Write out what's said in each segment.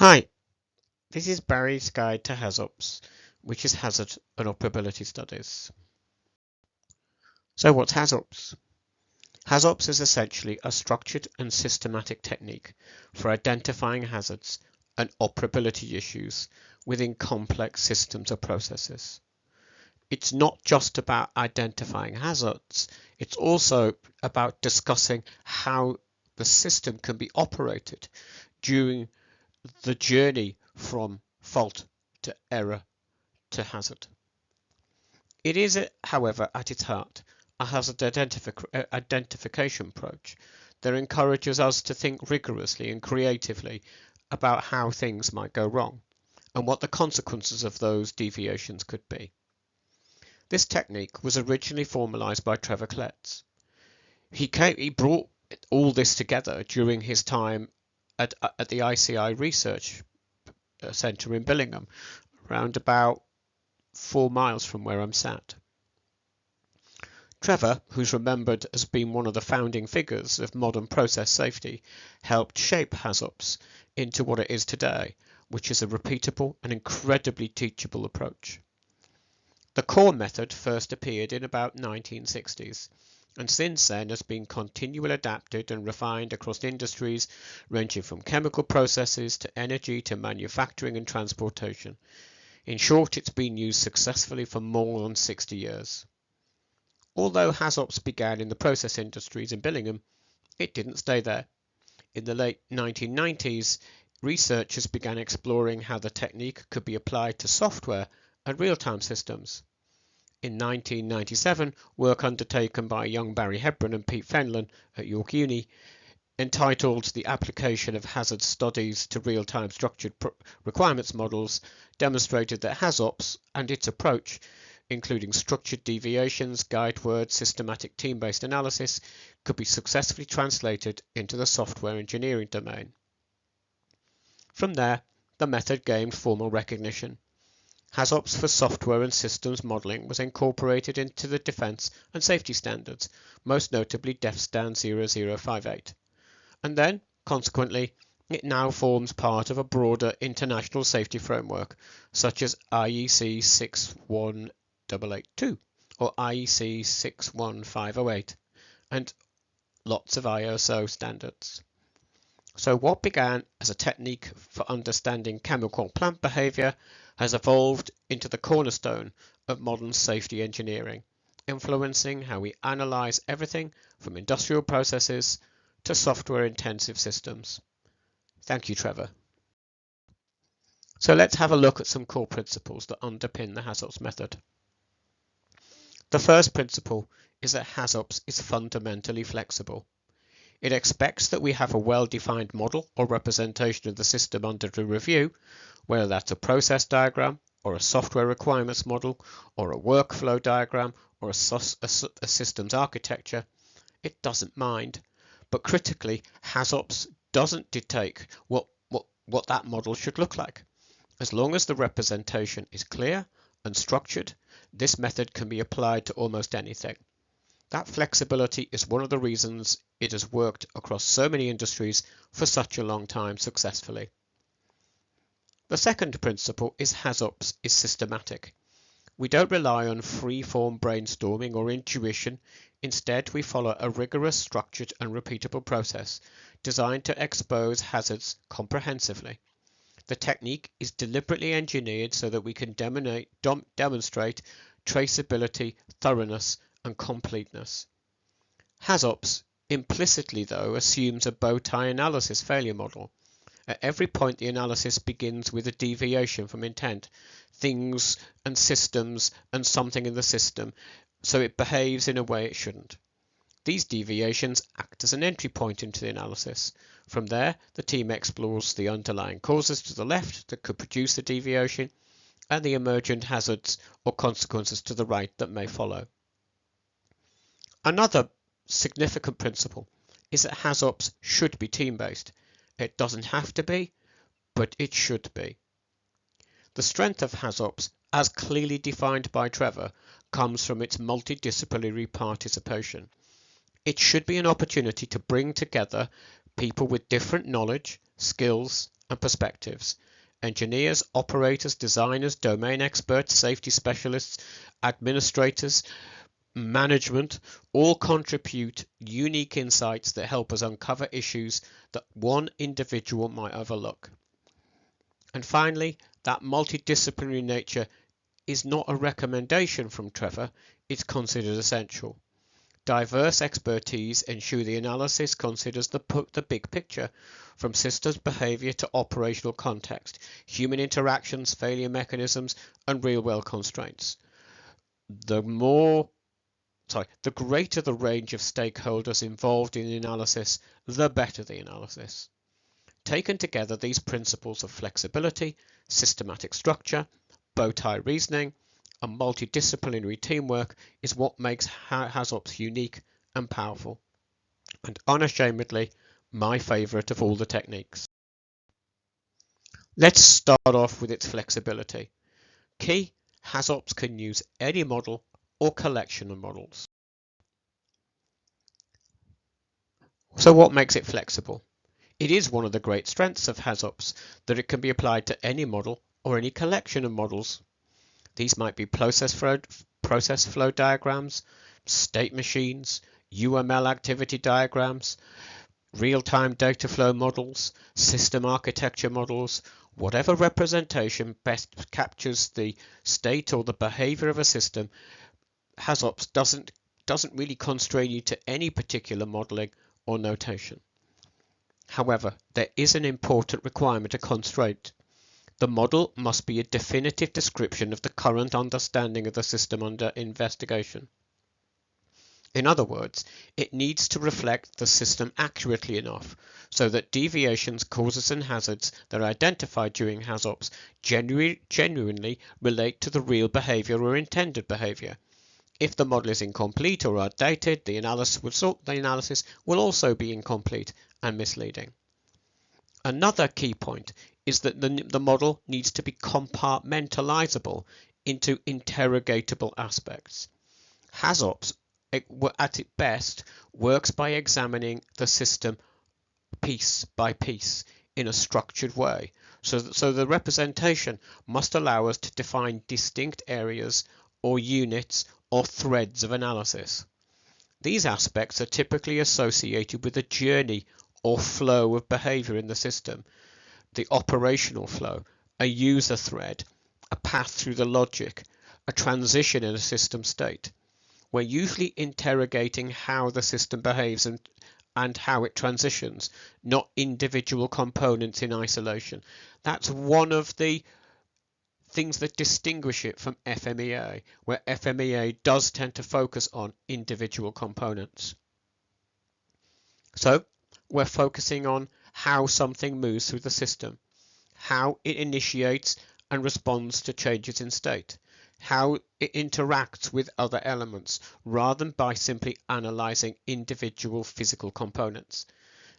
Hi, this is Barry's Guide to HAZOPS, which is Hazard and Operability Studies. So what's HAZOPS? HAZOPS is essentially a structured and systematic technique for identifying hazards and operability issues within complex systems or processes. It's not just about identifying hazards, it's also about discussing how the system can be operated during the journey from fault to error to hazard. It is, however, at its heart, a hazard identification approach that encourages us to think rigorously and creatively about how things might go wrong and what the consequences of those deviations could be. This technique was originally formalized by Trevor Kletz. He brought all this together during his time at the ICI Research Centre in Billingham, around about 4 miles from where I'm sat. Trevor, who's remembered as being one of the founding figures of modern process safety, helped shape HAZOPS into what it is today, which is a repeatable and incredibly teachable approach. The core method first appeared in about 1960s, and since then has been continually adapted and refined across industries ranging from chemical processes to energy to manufacturing and transportation. In short, it's been used successfully for more than 60 years. Although HAZOPS began in the process industries in Billingham, it didn't stay there. In the late 1990s, researchers began exploring how the technique could be applied to software and real-time systems. In 1997, work undertaken by young Barry Hebron and Pete Fenlon at York Uni, entitled The Application of Hazard Studies to Real-Time Structured Requirements Models, demonstrated that HAZOPS and its approach, including structured deviations, guide words, systematic team-based analysis, could be successfully translated into the software engineering domain. From there, the method gained formal recognition. HAZOPS for software and systems modeling was incorporated into the defense and safety standards, most notably DEFSTAN 0058. And then, consequently, it now forms part of a broader international safety framework, such as IEC 61882 or IEC 61508, and lots of ISO standards. So what began as a technique for understanding chemical plant behavior has evolved into the cornerstone of modern safety engineering, influencing how we analyze everything from industrial processes to software-intensive systems. Thank you, Trevor. So let's have a look at some core principles that underpin the HAZOPS method. The first principle is that HAZOPS is fundamentally flexible. It expects that we have a well-defined model or representation of the system under review, whether that's a process diagram or a software requirements model or a workflow diagram or a systems architecture. It doesn't mind. But critically, HAZOPS doesn't dictate what that model should look like. As long as the representation is clear and structured, this method can be applied to almost anything. That flexibility is one of the reasons it has worked across so many industries for such a long time successfully. The second principle is HAZOPS is systematic. We don't rely on free-form brainstorming or intuition. Instead, we follow a rigorous, structured and repeatable process designed to expose hazards comprehensively. The technique is deliberately engineered so that we can demonstrate traceability, thoroughness and completeness. HAZOPS implicitly, though, assumes a bow tie analysis failure model. At every point, the analysis begins with a deviation from intent, things and systems and something in the system, so it behaves in a way it shouldn't. These deviations act as an entry point into the analysis. From there, the team explores the underlying causes to the left that could produce the deviation and the emergent hazards or consequences to the right that may follow. Another significant principle is that HAZOPS should be team-based. It doesn't have to be, but it should be. The strength of HAZOPS, as clearly defined by Trevor, comes from its multidisciplinary participation. It should be an opportunity to bring together people with different knowledge, skills and perspectives. Engineers, operators, designers, domain experts, safety specialists, administrators, management all contribute unique insights that help us uncover issues that one individual might overlook. And finally, that multidisciplinary nature is not a recommendation from Trevor, it's considered essential. Diverse expertise ensure the analysis considers the big picture, from systems behavior to operational context, human interactions, failure mechanisms, and real-world constraints. The greater the range of stakeholders involved in the analysis, the better the analysis. Taken together, these principles of flexibility, systematic structure, bow-tie reasoning, and multidisciplinary teamwork is what makes HAZOPS unique and powerful, and unashamedly my favourite of all the techniques. Let's start off with its flexibility. Key, HAZOPS can use any model or collection of models. So what makes it flexible? It is one of the great strengths of HAZOPS that it can be applied to any model or any collection of models. These might be process flow diagrams, state machines, UML activity diagrams, real-time data flow models, system architecture models, whatever representation best captures the state or the behavior of a system. HAZOPS doesn't really constrain you to any particular modeling or notation. However, there is an important requirement, a constraint. The model must be a definitive description of the current understanding of the system under investigation. In other words, it needs to reflect the system accurately enough so that deviations, causes and hazards that are identified during HAZOPS genuinely relate to the real behavior or intended behavior. If the model is incomplete or outdated, the analysis will also be incomplete and misleading. Another key point is that the model needs to be compartmentalizable into interrogatable aspects. HAZOPS, at its best, works by examining the system piece by piece in a structured way, so the representation must allow us to define distinct areas or units or threads of analysis. These aspects are typically associated with a journey or flow of behavior in the system, the operational flow, a user thread, a path through the logic, a transition in a system state. We're usually interrogating how the system behaves and how it transitions, not individual components in isolation. That's one of the things that distinguish it from FMEA, where FMEA does tend to focus on individual components. So we're focusing on how something moves through the system, how it initiates and responds to changes in state, how it interacts with other elements, rather than by simply analyzing individual physical components.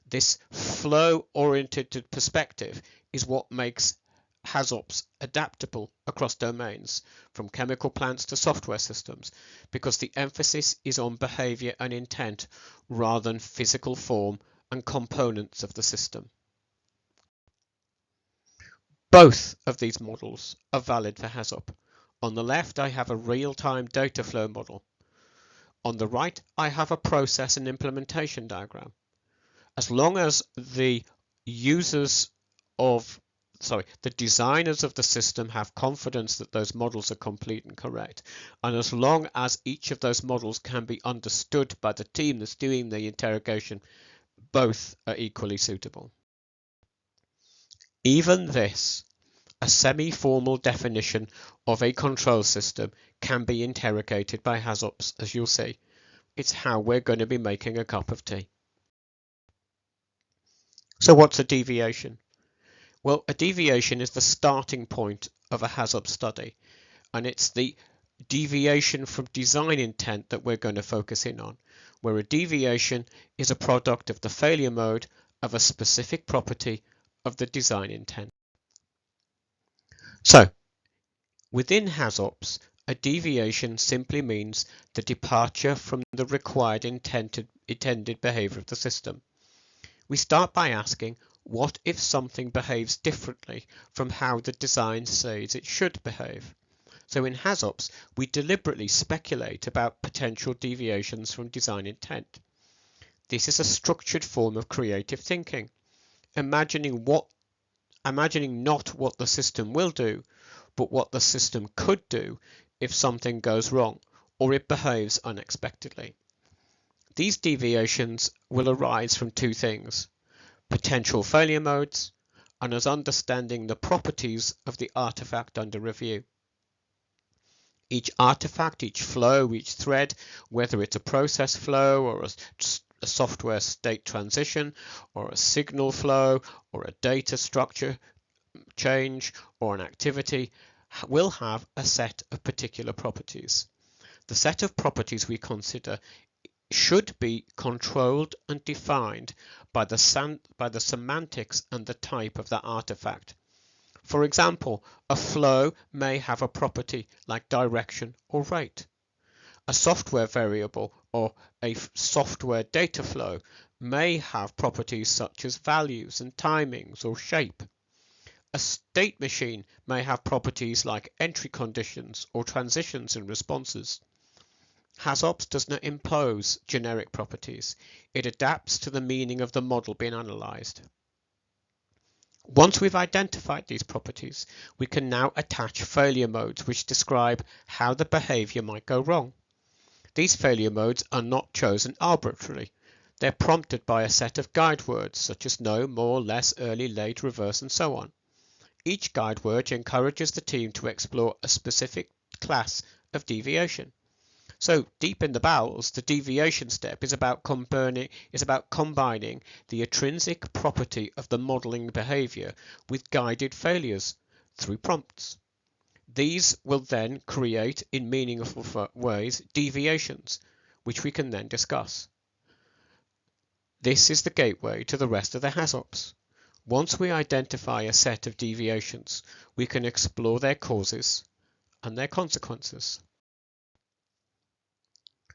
This flow-oriented perspective is what makes HAZOPS adaptable across domains, from chemical plants to software systems, because the emphasis is on behavior and intent rather than physical form and components of the system. Both of these models are valid for HAZOP. On the left, I have a real-time data flow model. On the right, I have a process and implementation diagram. As long as the designers of the system have confidence that those models are complete and correct, and as long as each of those models can be understood by the team that's doing the interrogation, both are equally suitable. Even this, a semi-formal definition of a control system, can be interrogated by HAZOPS, as you'll see. It's how we're going to be making a cup of tea. So what's a deviation? Well, a deviation is the starting point of a HAZOP study, and it's the deviation from design intent that we're going to focus in on, where a deviation is a product of the failure mode of a specific property of the design intent. So, within HAZOPS, a deviation simply means the departure from the required intended behavior of the system. We start by asking, What if something behaves differently from how the design says it should behave? So in HAZOPS, we deliberately speculate about potential deviations from design intent. This is a structured form of creative thinking, imagining not what the system will do, but what the system could do if something goes wrong or it behaves unexpectedly. These deviations will arise from two things: potential failure modes and us understanding the properties of the artifact under review. Each artifact, each flow, each thread, whether it's a process flow or a software state transition or a signal flow or a data structure change or an activity, will have a set of particular properties. The set of properties we consider should be controlled and defined by the semantics and the type of that artifact. For example, a flow may have a property like direction or rate. A software variable or a software data flow may have properties such as values and timings or shape. A state machine may have properties like entry conditions or transitions and responses. HAZOPS does not impose generic properties. It adapts to the meaning of the model being analyzed. Once we've identified these properties, we can now attach failure modes which describe how the behavior might go wrong. These failure modes are not chosen arbitrarily. They're prompted by a set of guide words such as no, more, less, early, late, reverse, and so on. Each guide word encourages the team to explore a specific class of deviation. So deep in the bowels, the deviation step is about combining the intrinsic property of the modeling behavior with guided failures through prompts. These will then create in meaningful ways deviations, which we can then discuss. This is the gateway to the rest of the HAZOPS. Once we identify a set of deviations, we can explore their causes and their consequences.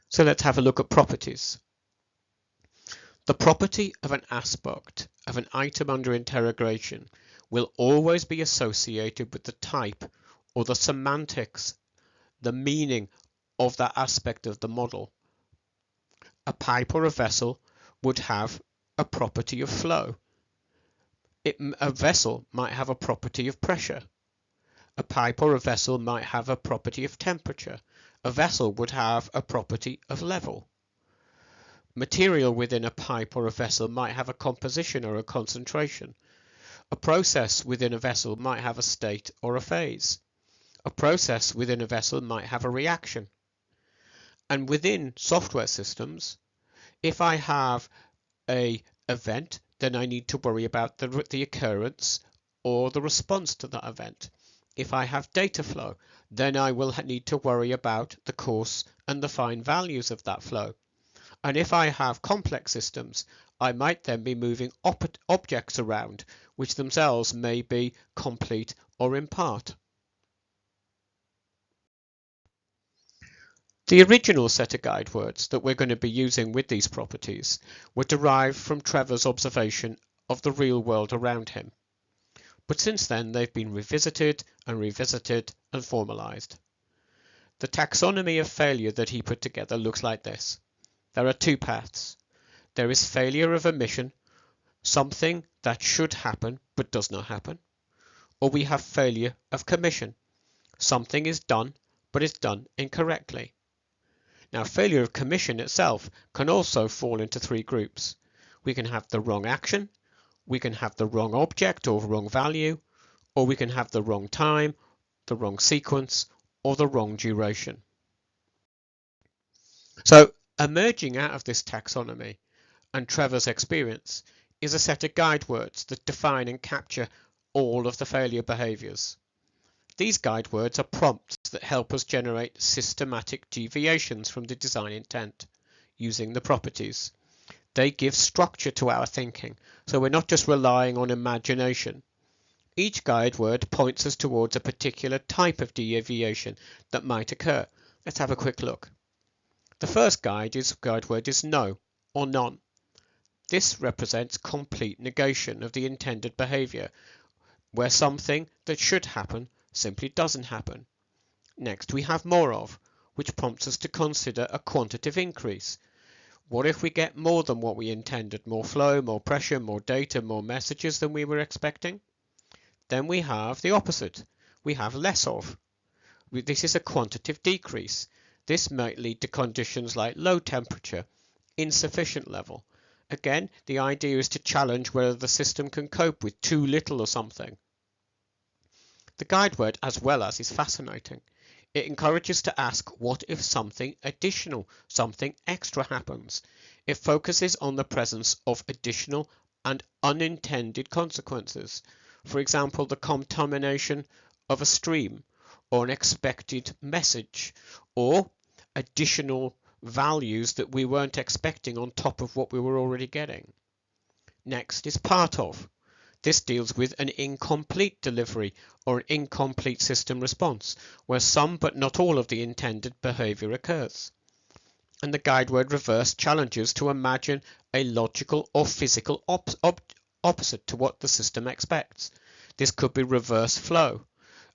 So let's have a look at properties. The property of an aspect of an item under interrogation will always be associated with the type or the semantics, the meaning of that aspect of the model. A pipe or a vessel would have a property of flow. A vessel might have a property of pressure. A pipe or a vessel might have a property of temperature. A vessel would have a property of level. Material within a pipe or a vessel might have a composition or a concentration. A process within a vessel might have a state or a phase. A process within a vessel might have a reaction. And within software systems, if I have an event, then I need to worry about the occurrence or the response to that event. If I have data flow, then I will need to worry about the course and the fine values of that flow. And if I have complex systems, I might then be moving objects around, which themselves may be complete or in part. The original set of guide words that we're going to be using with these properties were derived from Trevor's observation of the real world around him. But since then they've been revisited and formalized. The taxonomy of failure that he put together looks like this. There are two paths. There is failure of omission, something that should happen but does not happen. Or we have failure of commission, something is done but is done incorrectly. Now, failure of commission itself can also fall into three groups. We can have the wrong action, we can have the wrong object or wrong value, or we can have the wrong time, the wrong sequence, or the wrong duration. So, emerging out of this taxonomy and Trevor's experience is a set of guide words that define and capture all of the failure behaviors. These guide words are prompts that help us generate systematic deviations from the design intent using the properties. They give structure to our thinking, so we're not just relying on imagination. Each guide word points us towards a particular type of deviation that might occur. Let's have a quick look. The first guide word is no or none. This represents complete negation of the intended behavior, where something that should happen simply doesn't happen. Next, we have more of, which prompts us to consider a quantitative increase. What if we get more than what we intended? More flow, more pressure, more data, more messages than we were expecting? Then we have the opposite. We have less of. This is a quantitative decrease. This might lead to conditions like low temperature, insufficient level. Again, the idea is to challenge whether the system can cope with too little or something. The guide word as well as is fascinating. It encourages to ask what if something additional, something extra happens. It focuses on the presence of additional and unintended consequences. For example, the contamination of a stream, or an expected message, or additional values that we weren't expecting on top of what we were already getting. Next is part of. This deals with an incomplete delivery or an incomplete system response, where some but not all of the intended behavior occurs. And the guide word reverse challenges to imagine a logical or physical opposite to what the system expects. This could be reverse flow,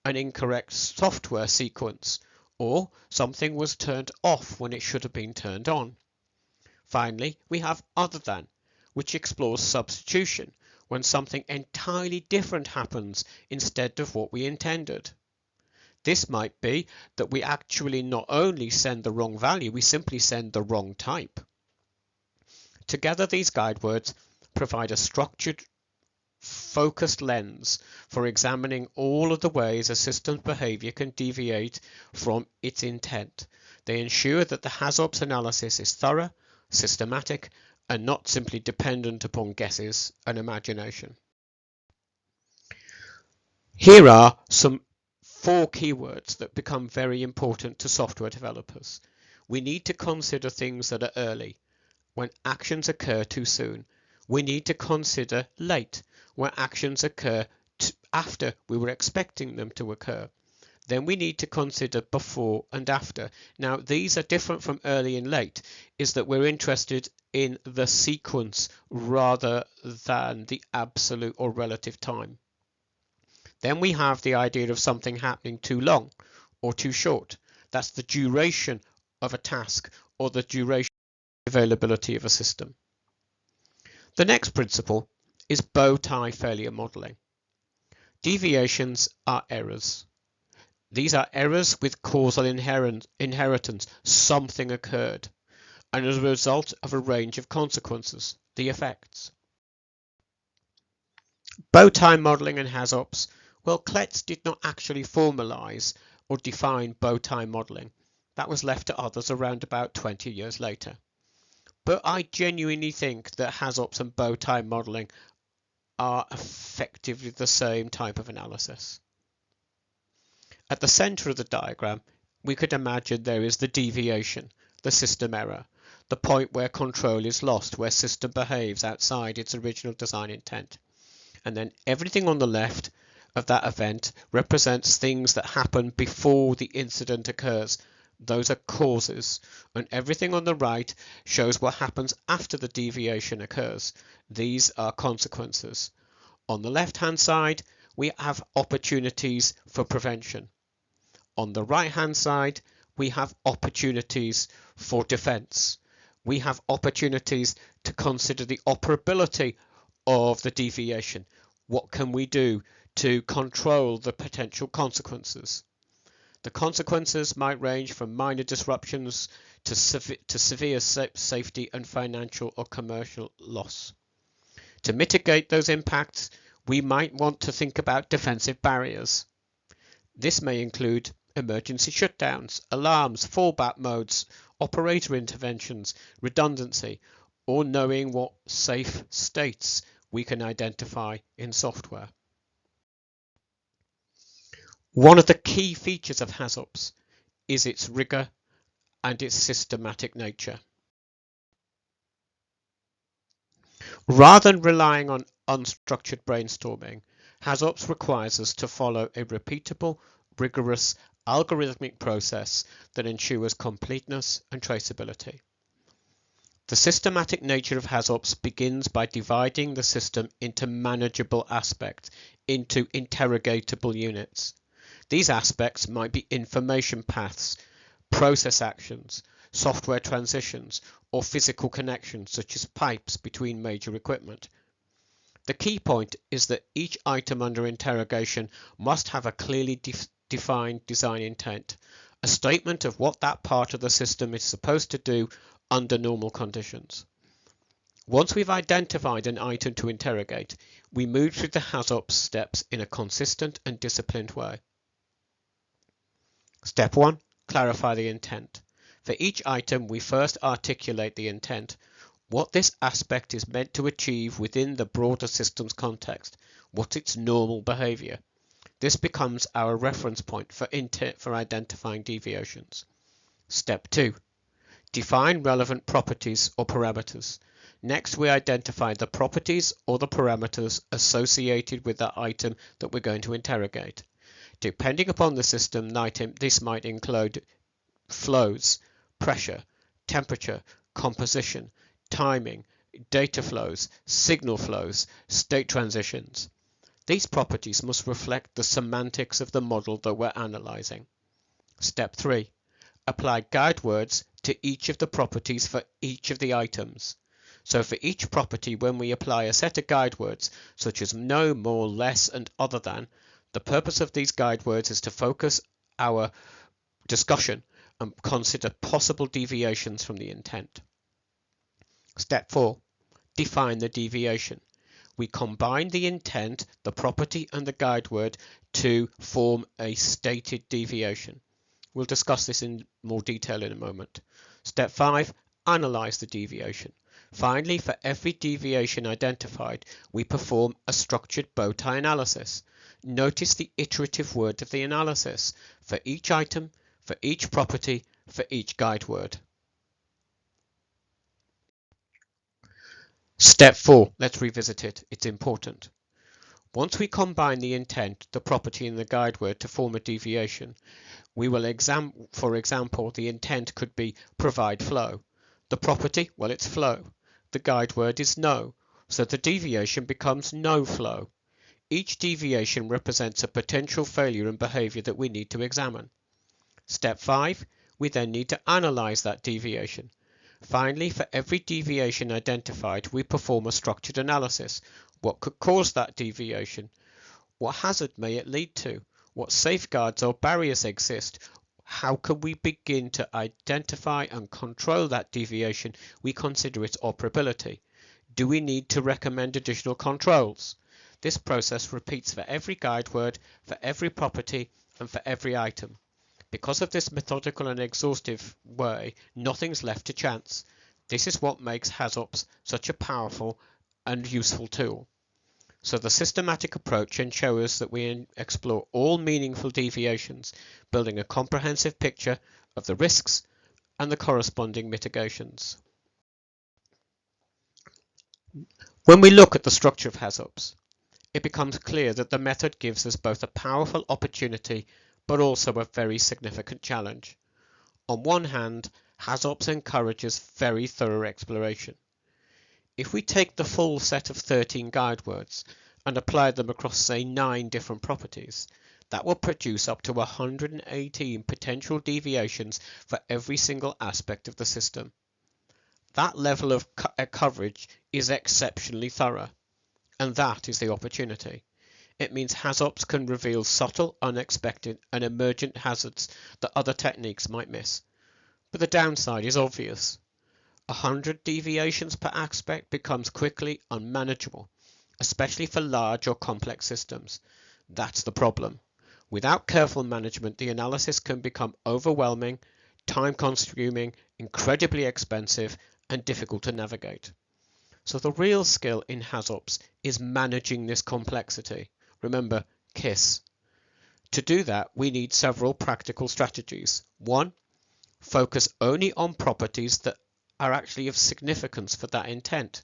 an incorrect software sequence, or something was turned off when it should have been turned on. Finally, we have other than, which explores substitution, when something entirely different happens instead of what we intended. This might be that we actually not only send the wrong value, we simply send the wrong type. Together, these guide words provide a structured, focused lens for examining all of the ways a system's behavior can deviate from its intent. They ensure that the HAZOPS analysis is thorough, systematic, and not simply dependent upon guesses and imagination. Here are some 4 keywords that become very important to software developers. We need to consider things that are early, when actions occur too soon. We need to consider late, where actions occur after we were expecting them to occur. Then we need to consider before and after. Now, these are different from early and late, is that we're interested in the sequence rather than the absolute or relative time. Then we have the idea of something happening too long or too short. That's the duration of a task or the duration of availability of a system. The next principle is bow tie failure modeling. Deviations are errors. These are errors with causal inheritance. Something occurred, and as a result of a range of consequences, the effects. Bow tie modeling and HAZOPS. Well, Klotz did not actually formalize or define bow tie modeling. That was left to others around about 20 years later. But I genuinely think that HAZOPS and bow tie modeling are effectively the same type of analysis. At the center of the diagram, we could imagine there is the deviation, the system error, the point where control is lost, where system behaves outside its original design intent. And then everything on the left of that event represents things that happen before the incident occurs. Those are causes. And everything on the right shows what happens after the deviation occurs. These are consequences. On the left-hand side, we have opportunities for prevention. On the right-hand side, we have opportunities for defense. We have opportunities to consider the operability of the deviation. What can we do to control the potential consequences? The consequences might range from minor disruptions to severe safety and financial or commercial loss. To mitigate those impacts, we might want to think about defensive barriers. This may include emergency shutdowns, alarms, fallback modes, operator interventions, redundancy, or knowing what safe states we can identify in software. One of the key features of HAZOPS is its rigor and its systematic nature. Rather than relying on unstructured brainstorming, HAZOPS requires us to follow a repeatable, rigorous, algorithmic process that ensures completeness and traceability. The systematic nature of HAZOPS begins by dividing the system into manageable aspects, into interrogatable units. These aspects might be information paths, process actions, software transitions, or physical connections such as pipes between major equipment. The key point is that each item under interrogation must have a clearly defined design intent, a statement of what that part of the system is supposed to do under normal conditions. Once we've identified an item to interrogate, we move through the HAZOPS steps in a consistent and disciplined way. Step 1. Clarify the intent. For each item, we first articulate the intent, what this aspect is meant to achieve within the broader system's context, what's its normal behavior. This becomes our reference point for identifying deviations. Step 2. Define relevant properties or parameters. Next, we identify the properties or the parameters associated with that item that we're going to interrogate. Depending upon the system item, this might include flows, pressure, temperature, composition, timing, data flows, signal flows, state transitions. These properties must reflect the semantics of the model that we're analyzing. Step 3. Apply guide words to each of the properties for each of the items. So for each property, when we apply a set of guide words, such as no, more, less, and other than, the purpose of these guide words is to focus our discussion and consider possible deviations from the intent. Step 4. Define the deviation. We combine the intent, the property, and the guide word to form a stated deviation. We'll discuss this in more detail in a moment. Step 5. Analyze the deviation. Finally, for every deviation identified, we perform a structured bow tie analysis. Notice the iterative word of the analysis for each item, for each property, for each guide word. Step 4. Let's revisit it. It's important. Once we combine the intent, the property, and the guide word to form a deviation, we will for example, the intent could be provide flow. The property, well, it's flow. The guide word is no, so the deviation becomes no flow. Each deviation represents a potential failure in behavior that we need to examine. Step 5. We then need to analyze that deviation. Finally, for every deviation identified, we perform a structured analysis. What could cause that deviation? What hazard may it lead to? What safeguards or barriers exist? How can we begin to identify and control that deviation? We consider its operability. Do we need to recommend additional controls? This process repeats for every guide word, for every property, and for every item. Because of this methodical and exhaustive way, nothing's left to chance. This is what makes HAZOPS such a powerful and useful tool. So the systematic approach ensures that we explore all meaningful deviations, building a comprehensive picture of the risks and the corresponding mitigations. When we look at the structure of HAZOPS, it becomes clear that the method gives us both a powerful opportunity but also a very significant challenge. On one hand, HAZOPS encourages very thorough exploration. If we take the full set of 13 guide words and apply them across, say, 9 different properties, that will produce up to 118 potential deviations for every single aspect of the system. That level of coverage is exceptionally thorough, and that is the opportunity. It means HAZOPS can reveal subtle, unexpected, and emergent hazards that other techniques might miss. But the downside is obvious. 100 deviations per aspect becomes quickly unmanageable, especially for large or complex systems. That's the problem. Without careful management, the analysis can become overwhelming, time-consuming, incredibly expensive, and difficult to navigate. So the real skill in HAZOPS is managing this complexity. Remember, KISS. To do that, we need several practical strategies. 1. Focus only on properties that are actually of significance for that intent.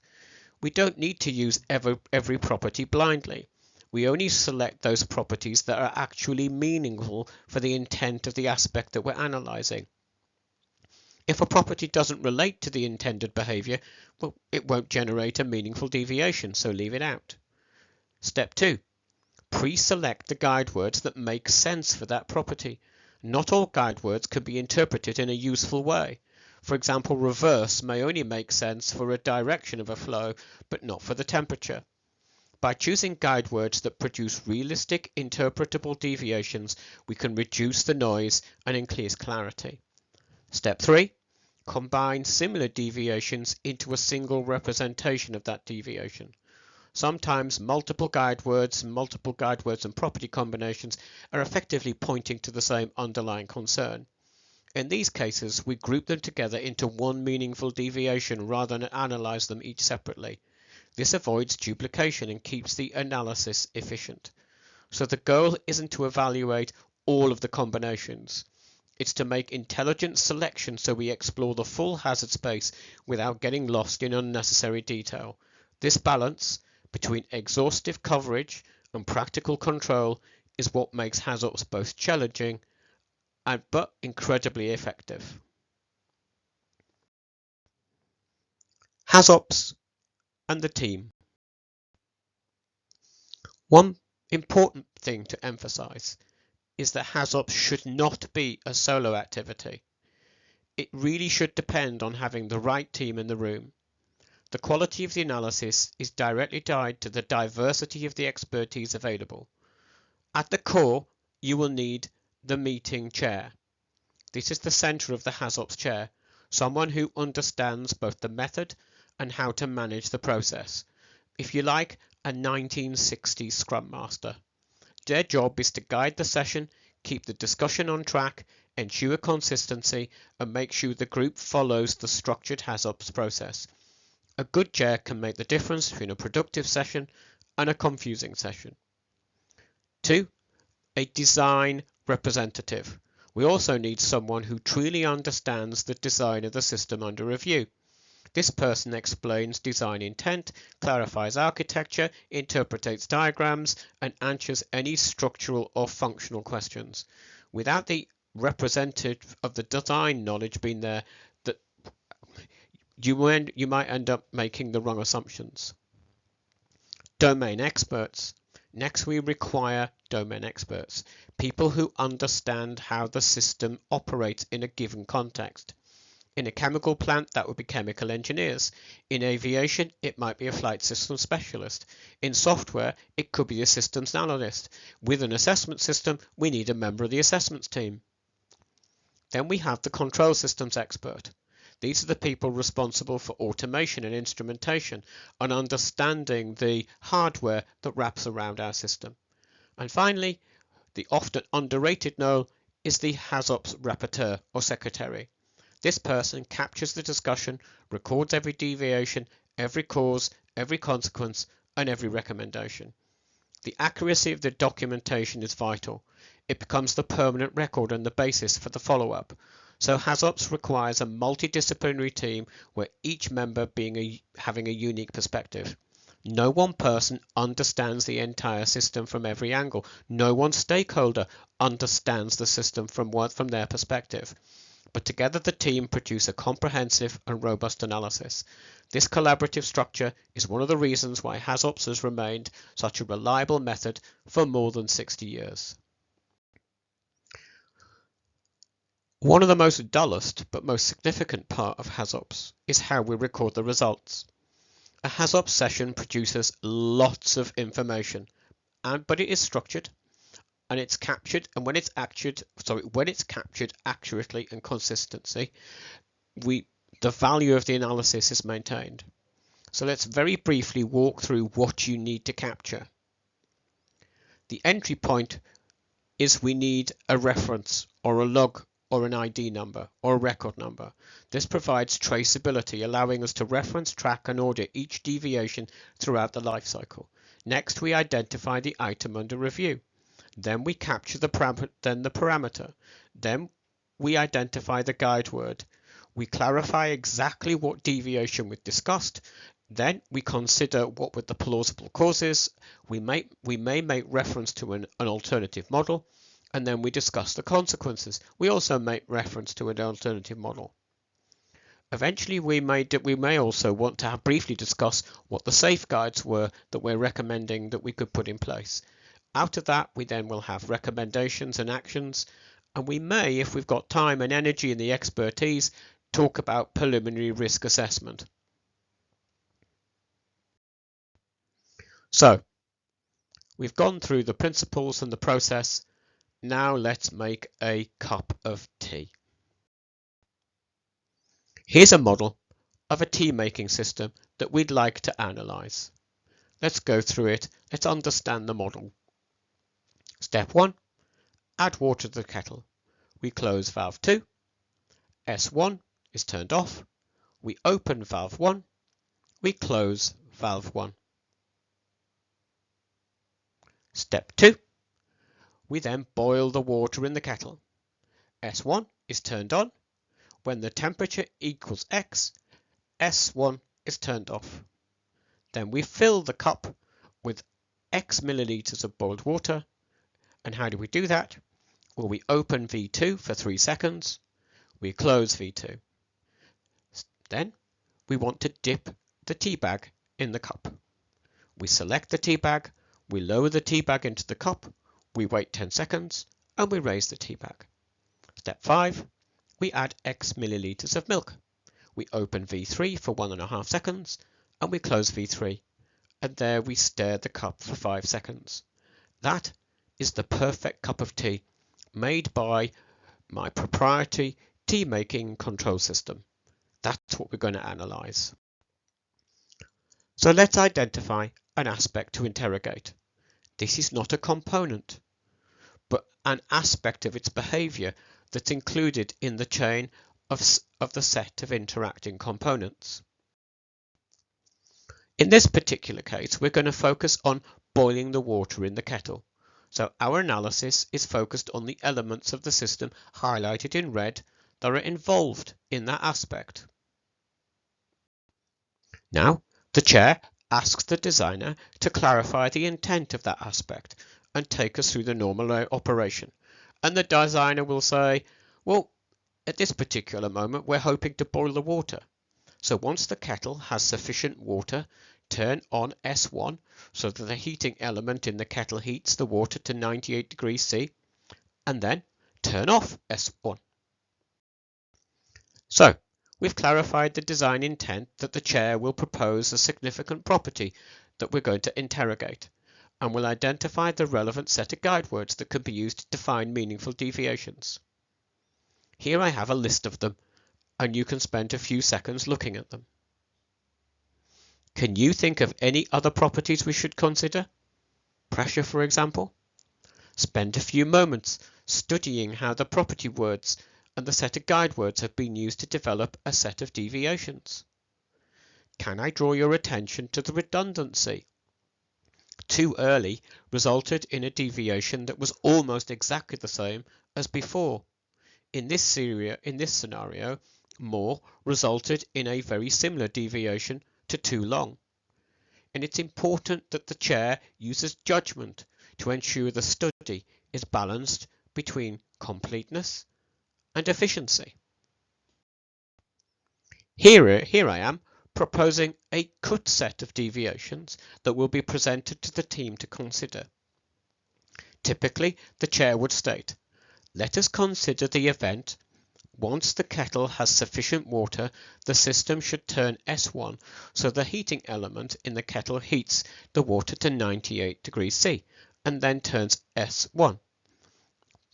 We don't need to use every property blindly. We only select those properties that are actually meaningful for the intent of the aspect that we're analyzing. If a property doesn't relate to the intended behavior, well, it won't generate a meaningful deviation, so leave it out. Step 2. Pre-select the guide words that make sense for that property. Not all guide words can be interpreted in a useful way. For example, reverse may only make sense for a direction of a flow, but not for the temperature. By choosing guide words that produce realistic, interpretable deviations, we can reduce the noise and increase clarity. Step 3. Combine similar deviations into a single representation of that deviation. Sometimes multiple guide words and property combinations are effectively pointing to the same underlying concern. In these cases, we group them together into one meaningful deviation rather than analyze them each separately. This avoids duplication and keeps the analysis efficient. So the goal isn't to evaluate all of the combinations. It's to make intelligent selection so we explore the full hazard space without getting lost in unnecessary detail. This balance between exhaustive coverage and practical control is what makes HAZOPS both challenging but incredibly effective. HAZOPS and the team. One important thing to emphasize is that HAZOPS should not be a solo activity. It really should depend on having the right team in the room. The quality of the analysis is directly tied to the diversity of the expertise available. At the core, you will need the meeting chair. This is the center of the HAZOPS chair, someone who understands both the method and how to manage the process. If you like, a 1960s Scrum Master. Their job is to guide the session, keep the discussion on track, ensure consistency, and make sure the group follows the structured HAZOPS process. A good chair can make the difference between a productive session and a confusing session. 2. A design representative. We also need someone who truly understands the design of the system under review. This person explains design intent, clarifies architecture, interprets diagrams, and answers any structural or functional questions. Without the representative of the design knowledge being there, you might end up making the wrong assumptions. Domain experts. Next, we require domain experts, people who understand how the system operates in a given context. In a chemical plant, that would be chemical engineers. In aviation, it might be a flight system specialist. In software, it could be a systems analyst. With an assessment system, we need a member of the assessments team. Then we have the control systems expert. These are the people responsible for automation and instrumentation and understanding the hardware that wraps around our system. And finally, the often underrated role is the HAZOPS rapporteur or secretary. This person captures the discussion, records every deviation, every cause, every consequence, and every recommendation. The accuracy of the documentation is vital. It becomes the permanent record and the basis for the follow-up. So HAZOPS requires a multidisciplinary team where each member having a unique perspective. No one person understands the entire system from every angle. No one stakeholder understands the system from their perspective. But together the team produce a comprehensive and robust analysis. This collaborative structure is one of the reasons why HAZOPS has remained such a reliable method for more than 60 years. One of the most dullest but most significant part of HAZOPS is how we record the results. A HAZOPS session produces lots of information, but it is structured and it's captured, and when it's captured accurately and consistently, the value of the analysis is maintained. So let's very briefly walk through what you need to capture. The entry point is we need a reference or a log or an ID number or a record number. This provides traceability, allowing us to reference, track and audit each deviation throughout the life cycle. Next, we identify the item under review. Then we capture the parameter. Then we identify the guide word. We clarify exactly what deviation we've discussed. Then we consider what were the plausible causes. We may make reference to an alternative model. And then we discuss the consequences. We also make reference to an alternative model. Eventually we may also want to briefly discuss what the safeguards were that we're recommending that we could put in place. Out of that, we then will have recommendations and actions, and we may, if we've got time and energy and the expertise, talk about preliminary risk assessment. So, we've gone through the principles and the process. Now let's make a cup of tea. Here's a model of a tea making system that we'd like to analyze. Let's go through it. Let's understand the model. Step 1. Add water to the kettle. We close valve 2. S1 is turned off. We open valve 1. We close valve 1. Step 2. We then boil the water in the kettle. S1 is turned on. When the temperature equals X, S1 is turned off. Then we fill the cup with X milliliters of boiled water. And how do we do that? Well, we open V2 for 3 seconds. We close V2. Then we want to dip the tea bag in the cup. We select the tea bag. We lower the tea bag into the cup. We wait 10 seconds and we raise the tea bag. Step 5. We add X milliliters of milk. We open V3 for 1.5 seconds and we close V3. And there we stir the cup for 5 seconds. That is the perfect cup of tea made by my proprietary tea making control system. That's what we're going to analyze. So let's identify an aspect to interrogate. This is not a component, but an aspect of its behavior that's included in the chain of the set of interacting components. In this particular case, we're going to focus on boiling the water in the kettle. So our analysis is focused on the elements of the system highlighted in red that are involved in that aspect. Now, the chair asks the designer to clarify the intent of that aspect and take us through the normal operation. And the designer will say, well, at this particular moment, we're hoping to boil the water. So once the kettle has sufficient water, turn on S1 so that the heating element in the kettle heats the water to 98 degrees C, and then turn off S1. So we've clarified the design intent that the chair will propose a significant property that we're going to interrogate, and will identify the relevant set of guide words that can be used to define meaningful deviations. Here I have a list of them, and you can spend a few seconds looking at them. Can you think of any other properties we should consider? Pressure, for example? Spend a few moments studying how the property words and the set of guide words have been used to develop a set of deviations. Can I draw your attention to the redundancy? Too early resulted in a deviation that was almost exactly the same as before. In this scenario, more resulted in a very similar deviation to too long. And it's important that the chair uses judgment to ensure the study is balanced between completeness and efficiency. Here I am proposing a cut set of deviations that will be presented to the team to consider. Typically, the chair would state, let us consider the event. Once the kettle has sufficient water, the system should turn S1 so the heating element in the kettle heats the water to 98 degrees C and then turns S1.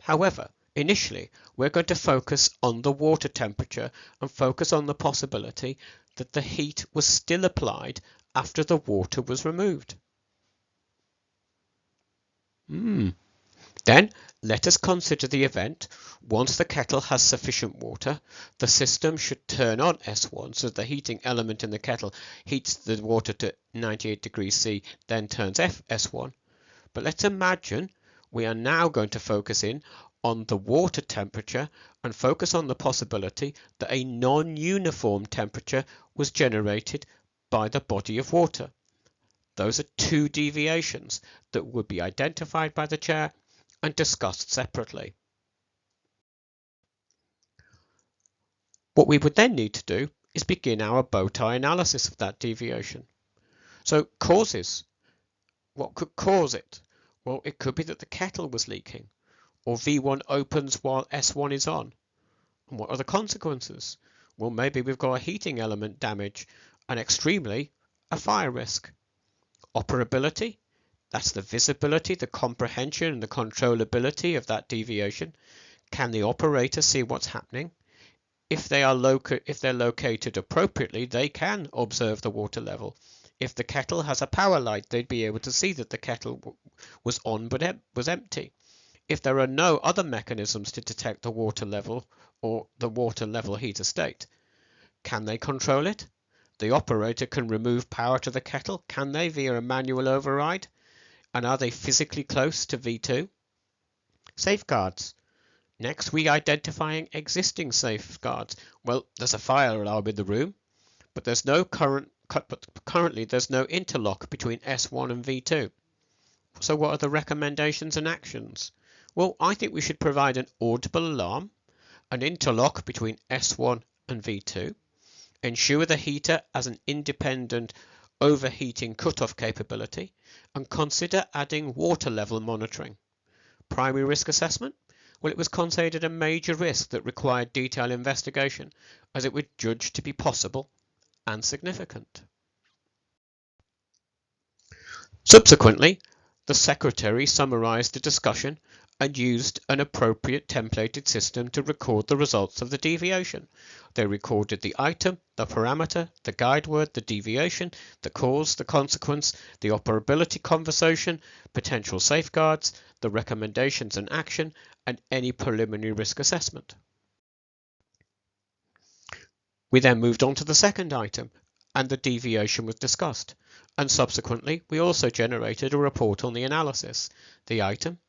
However, initially, we're going to focus on the water temperature and focus on the possibility that the heat was still applied after the water was removed. Then let us consider the event. Once the kettle has sufficient water, the system should turn on S1 so the heating element in the kettle heats the water to 98 degrees C, then turns S1. But let's imagine we are now going to focus in on the water temperature and focus on the possibility that a non-uniform temperature was generated by the body of water. Those are two deviations that would be identified by the chair and discussed separately. What we would then need to do is begin our bow tie analysis of that deviation. So causes. What could cause it? Well, it could be that the kettle was leaking, or V1 opens while S1 is on. And what are the consequences? Well, maybe we've got a heating element damage, and extremely, a fire risk. Operability, that's the visibility, the comprehension and the controllability of that deviation. Can the operator see what's happening? If they're located appropriately, they can observe the water level. If the kettle has a power light, they'd be able to see that the kettle was on but was empty. If there are no other mechanisms to detect the water level or the water level heater state, can they control it? The operator can remove power to the kettle, can they, via a manual override? And are they physically close to V2? Safeguards. Next, we identifying existing safeguards. Well, there's a fire alarm in the room, but currently there's no interlock between S1 and V2. So what are the recommendations and actions? Well, I think we should provide an audible alarm, an interlock between S1 and V2, ensure the heater has an independent overheating cutoff capability, and consider adding water level monitoring. Primary risk assessment? Well, it was considered a major risk that required detailed investigation, as it was judged to be possible and significant. Subsequently, the Secretary summarised the discussion and used an appropriate templated system to record the results of the deviation. They recorded the item, the parameter, the guide word, the deviation, the cause, the consequence, the operability conversation, potential safeguards, the recommendations and action, and any preliminary risk assessment. We then moved on to the second item, and the deviation was discussed, and subsequently we also generated a report on the analysis, the item,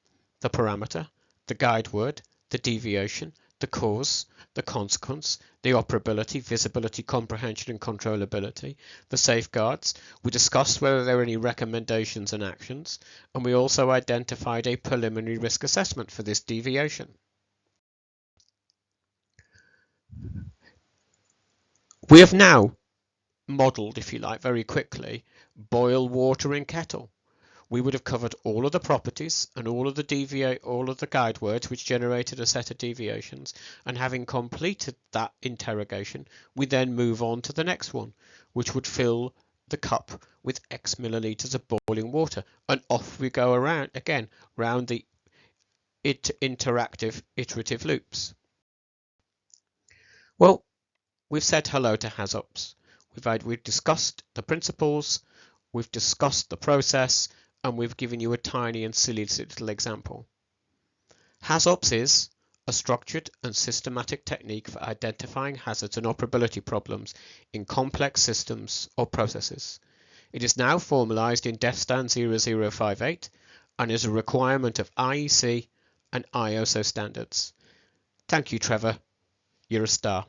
the parameter, the guide word, the deviation, the cause, the consequence, the operability, visibility, comprehension and controllability, the safeguards. We discussed whether there were any recommendations and actions, and we also identified a preliminary risk assessment for this deviation. We have now modelled, if you like, very quickly, boil water in kettle. We would have covered all of the properties and all of the guide words which generated a set of deviations, and having completed that interrogation, we then move on to the next one, which would fill the cup with X millilitres of boiling water, and off we go around again, round the interactive iterative loops. Well, we've said hello to HAZOPS. We've discussed the principles, we've discussed the process, and we've given you a tiny and silly little example. HAZOPS is a structured and systematic technique for identifying hazards and operability problems in complex systems or processes. It is now formalized in DEFSTAN 0058 and is a requirement of IEC and ISO standards. Thank you, Trevor. You're a star.